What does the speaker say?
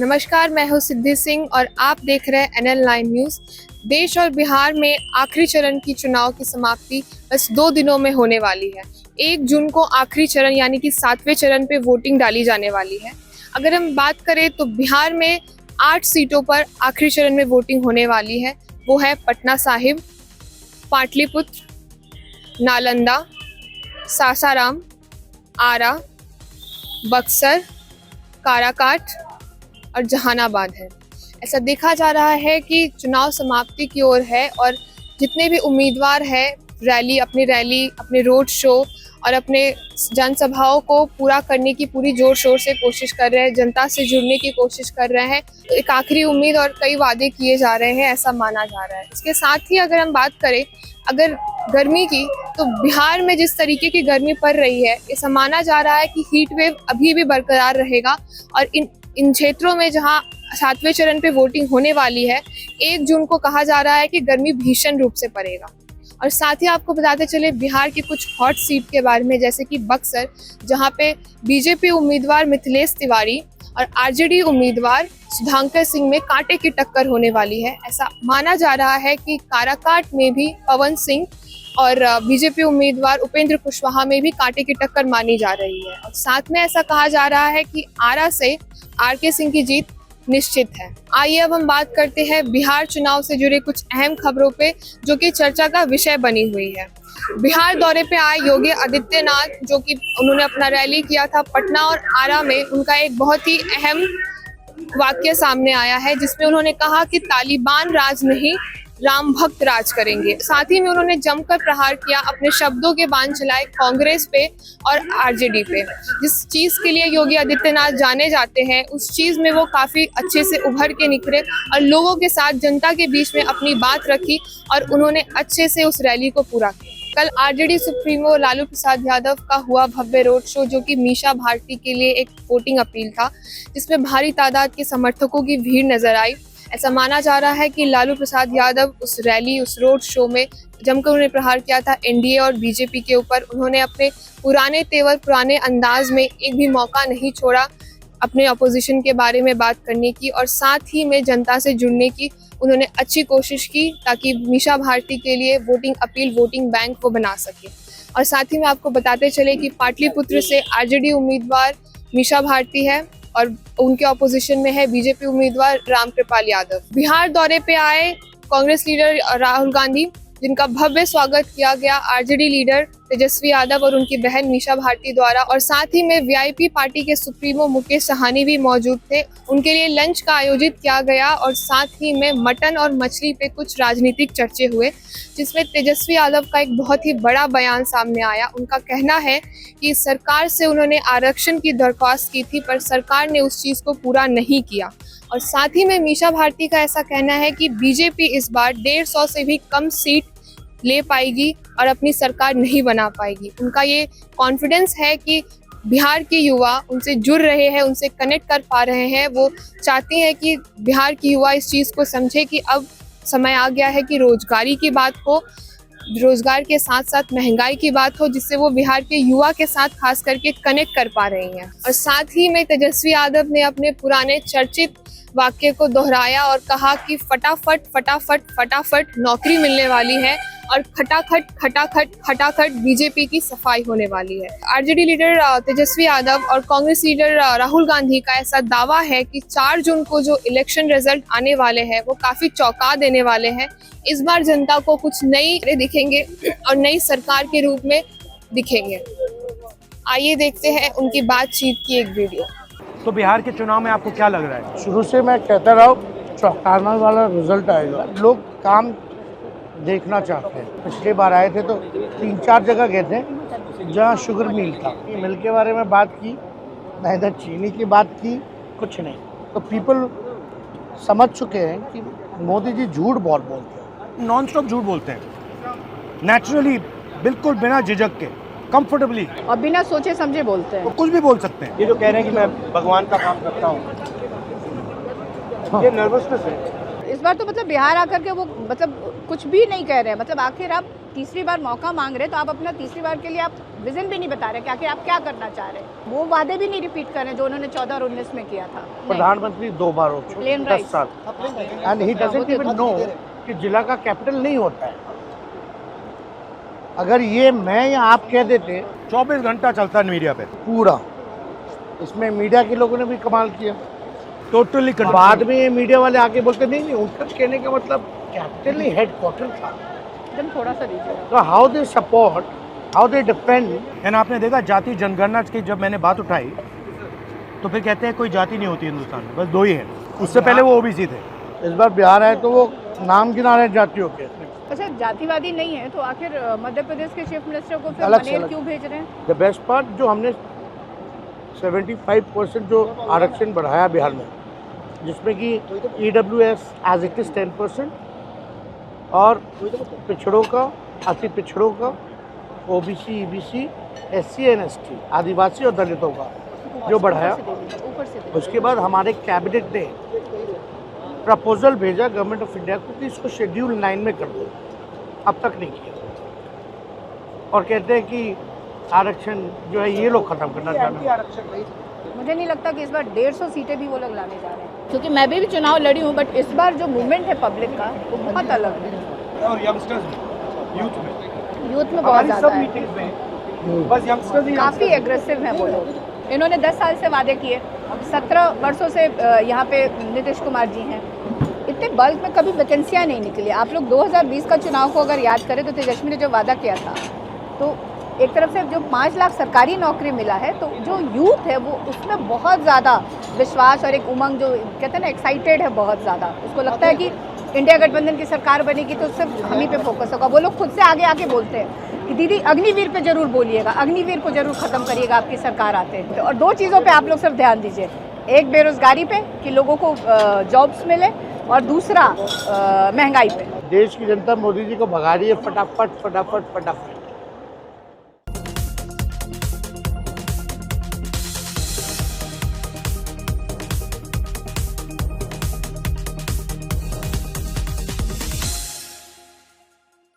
नमस्कार, मैं हूं सिद्धि सिंह और आप देख रहे हैं NL9 न्यूज़। देश और बिहार में आखिरी चरण की चुनाव की समाप्ति बस 2 दिनों में होने वाली है। 1 जून को आखिरी चरण यानी कि 7वें चरण पे वोटिंग डाली जाने वाली है। अगर हम बात करें तो बिहार में 8 सीटों पर आखिरी चरण में वोटिंग होने वाली है। वो है पटना साहिब, पाटलिपुत्र, नालंदा, सासाराम, आरा, बक्सर, काराकाट और जहानाबाद है। ऐसा देखा जा रहा है कि चुनाव समाप्ति की ओर है और जितने भी उम्मीदवार हैं रैली, अपने रोड शो और अपने जनसभाओं को पूरा करने की पूरी जोर शोर से कोशिश कर रहे हैं, जनता से जुड़ने की कोशिश कर रहे हैं। एक आखिरी उम्मीद और कई वादे किए जा रहे हैं, ऐसा माना जा रहा है। इसके साथ ही अगर हम बात करें अगर गर्मी की, तो बिहार में जिस तरीके की गर्मी पड़ रही है, ऐसा माना जा रहा है कि हीट वेव अभी भी बरकरार रहेगा और इन क्षेत्रों में जहां 7वें चरण पे वोटिंग होने वाली है, 1 जून को कहा जा रहा है कि गर्मी भीषण रूप से पड़ेगा। और साथ ही आपको बताते चले बिहार की कुछ हॉट सीट के बारे में, जैसे कि बक्सर, जहां पे बीजेपी उम्मीदवार मिथिलेश तिवारी और आरजेडी उम्मीदवार सुधांकर सिंह में कांटे की टक्कर होने वाली है। ऐसा माना जा रहा है कि काराकाट में भी पवन सिंह और बीजेपी उम्मीदवार उपेंद्र कुशवाहा में भी कांटे की टक्कर मानी जा रही है। और साथ में ऐसा कहा जा रहा है कि आरा से आरके सिंह की जीत निश्चित है। आइए अब हम बात करते हैं बिहार चुनाव से जुड़े कुछ अहम खबरों पे, जो कि चर्चा का विषय बनी हुई है। बिहार दौरे पे आए योगी आदित्यनाथ, जो कि उन्होंने अपना रैली किया था पटना और आरा में, उनका एक बहुत ही अहम वाक्य सामने आया है, जिसमें उन्होंने कहा कि तालिबान राज नहीं, राम भक्त राज करेंगे। साथ ही में उन्होंने जमकर प्रहार किया, अपने शब्दों के बाण चलाए कांग्रेस पे और आरजेडी पे। जिस चीज के लिए योगी आदित्यनाथ जाने जाते हैं, उस चीज में वो काफी अच्छे से उभर के निकले और लोगों के साथ, जनता के बीच में अपनी बात रखी और उन्होंने अच्छे से उस रैली को पूरा किया। कल आरजेडी सुप्रीमो लालू प्रसाद यादव का हुआ भव्य रोड शो, जो कि मीसा भारती के लिए एक वोटिंग अपील था, जिसमें भारी तादाद के समर्थकों की भीड़ नजर आई। ऐसा माना जा रहा है कि लालू प्रसाद यादव उस रैली, उस रोड शो में जमकर उन्हें प्रहार किया था एनडीए और बीजेपी के ऊपर। उन्होंने अपने पुराने तेवर, पुराने अंदाज में एक भी मौका नहीं छोड़ा अपने अपोजिशन के बारे में बात करने की, और साथ ही में जनता से जुड़ने की उन्होंने अच्छी कोशिश की, ताकि मीसा भारती के लिए वोटिंग अपील, वोटिंग बैंक वो बना सके। और साथ ही में आपको बताते चले कि पाटलिपुत्र से आरजेडी उम्मीदवार मीसा भारती है और उनके ऑपोजिशन में है बीजेपी उम्मीदवार रामकृपाल यादव। बिहार दौरे पे आए कांग्रेस लीडर राहुल गांधी, जिनका भव्य स्वागत किया गया आरजेडी लीडर तेजस्वी यादव और उनकी बहन मीसा भारती द्वारा। और साथ ही में वीआईपी पार्टी के सुप्रीमो मुकेश साहनी भी मौजूद थे। उनके लिए लंच का आयोजित किया गया और साथ ही में मटन और मछली पे कुछ राजनीतिक चर्चे हुए, जिसमें तेजस्वी यादव का एक बहुत ही बड़ा बयान सामने आया। उनका कहना है कि सरकार से उन्होंने आरक्षण की दरख्वास्त की थी, पर सरकार ने उस चीज़ को पूरा नहीं किया। और साथ ही में मीसा भारती का ऐसा कहना है कि बीजेपी इस बार 150 से भी कम सीट ले पाएगी और अपनी सरकार नहीं बना पाएगी। उनका ये कॉन्फिडेंस है कि बिहार के युवा उनसे जुड़ रहे हैं, उनसे कनेक्ट कर पा रहे हैं। वो चाहती हैं कि बिहार की युवा इस चीज़ को समझे कि अब समय आ गया है कि रोजगारी की बात हो, रोजगार के साथ साथ महंगाई की बात हो, जिससे वो बिहार के युवा के साथ खास करके कनेक्ट कर पा रही हैं। और साथ ही में तेजस्वी यादव ने अपने पुराने चर्चित वाक्य को दोहराया और कहा कि फटाफट फटाफट फटाफट नौकरी मिलने वाली है और खटाखट खटाखट खटाखट बीजेपी की सफाई होने वाली है। आरजेडी लीडर तेजस्वी यादव और कांग्रेस लीडर राहुल गांधी का ऐसा दावा है कि 4 जून को जो इलेक्शन रिजल्ट आने वाले हैं, वो काफी चौंका देने वाले हैं। इस बार जनता को कुछ नई दिखेंगे और नई सरकार के रूप में दिखेंगे। आइए देखते हैं उनकी बातचीत की एक वीडियो। तो बिहार के चुनाव में आपको क्या लग रहा है? शुरू से मैं कहता रहा हूँ चौंकाने वाला रिजल्ट आएगा। लोग काम देखना चाहते हैं। पिछली बार आए थे तो 3-4 जगह गए थे जहाँ शुगर मिल था। मिल के बारे में बात की, ना इधर चीनी की बात की, कुछ नहीं। तो पीपल समझ चुके हैं कि मोदी जी झूठ बहुत बोलते हैं, नॉन स्टॉप झूठ बोलते हैं, नेचुरली, बिल्कुल बिना झिझक के, कंफर्टेबली और बिना सोचे समझे बोलते हैं। वो कुछ भी बोल सकते हैं। ये जो कह रहे हैं कि मैं भगवान का काम करता हूँ, ये नर्वसनेस है। इस बार तो मतलब बिहार आकर के वो मतलब कुछ भी नहीं कह रहे हैं, मतलब आखिर आप तीसरी बार मौका मांग रहे हैं तो आप अपना तीसरी बार के लिए आप विजन भी नहीं बता रहे कि आखिर आप क्या करना चाह रहे हैं। वो वादे भी नहीं रिपीट कर रहे हैं जो उन्होंने 14 और 19 में किया था। नहीं। प्रधानमंत्री 2 बार हो चुके, Plain 10 rice. साल, and he doesn't even know कि जिला का कैपिटल नहीं होता है। अगर ये मैं या आप कह देते 24 घंटा चलता है मीडिया पे, पूरा, इसमें मीडिया के लोगों ने भी कमाल किया। टोटली बाद में ये मीडिया वाले आके बोलते नहीं नहीं, उनका कहने का मतलब कैपिटल ही हेडक्वार्टर था। एकदम थोड़ा सा दीजिए। तो how they support, how they defend. And आपने देखा जाति जनगणना की जब मैंने बात उठाई तो फिर कहते हैं कोई जाति नहीं होती हिंदुस्तान में, बस 2 ही है। उससे पहले वो ओबीसी थे। इस बार बिहार आए तो वो नाम गिना रहे जातियों के। अच्छा, जातिवादी नहीं है तो आखिर मध्य प्रदेश के चीफ मिनिस्टर को फिर अलग से मनेर अलग। क्यों भेज रहे हैं? द बेस्ट पार्ट जो हमने 75% जो आरक्षण बढ़ाया बिहार में, जिसमें कि EWS एज इट इज 10% और पिछड़ों का, अति पिछड़ों का, OBC, EBC, SC and ST, आदिवासी और दलितों का जो बढ़ाया। ऊपर से दे। उसके बाद हमारे कैबिनेट ने प्रपोजल भेजा गवर्नमेंट ऑफ इंडिया को कि इसको शेड्यूल 9 में कर दो, अब तक नहीं किया। और कहते हैं कि आरक्षण जो है ये लोग खत्म करना चाहते हैं। मुझे नहीं लगता कि इस बार 150 सीटें भी वो लोग लाने जा रहे हैं, क्योंकि मैं भी चुनाव लड़ी हूँ, बट इस बार जो मूवमेंट है पब्लिक का वो बहुत अलग है। और यंगस्टर्स में, यूथ में, यूथ में बहुत ज़्यादा है, बस यंगस्टर्स ही काफ़ी एग्रेसिव हैं वो लोग। इन्होंने 10 साल से वादे किए, 17 वर्षों से यहाँ पे नीतीश कुमार जी हैं, इतने बल्क में कभी वैकेंसियाँ नहीं निकली। आप लोग 2020 का चुनाव को अगर याद करें तो तेजस्वी ने जो वादा किया था, तो एक तरफ से जो 5 लाख सरकारी नौकरी मिला है, तो जो यूथ है वो उसमें बहुत ज़्यादा विश्वास और एक उमंग, जो कहते हैं ना, एक्साइटेड है बहुत ज़्यादा। उसको लगता है कि इंडिया गठबंधन की सरकार बनेगी तो सिर्फ हम ही पे फोकस होगा। वो लोग खुद से आगे आके बोलते हैं कि दीदी अग्निवीर पे जरूर बोलिएगा, अग्निवीर को जरूर ख़त्म करिएगा आपकी सरकार आते हैं। और 2 चीज़ों पे आप लोग सिर्फ ध्यान दीजिए, एक बेरोज़गारी पे कि लोगों को जॉब्स मिले, और दूसरा महंगाई पे। देश की जनता मोदी जी को भगा रही है फटाफट फटाफट फटाफट।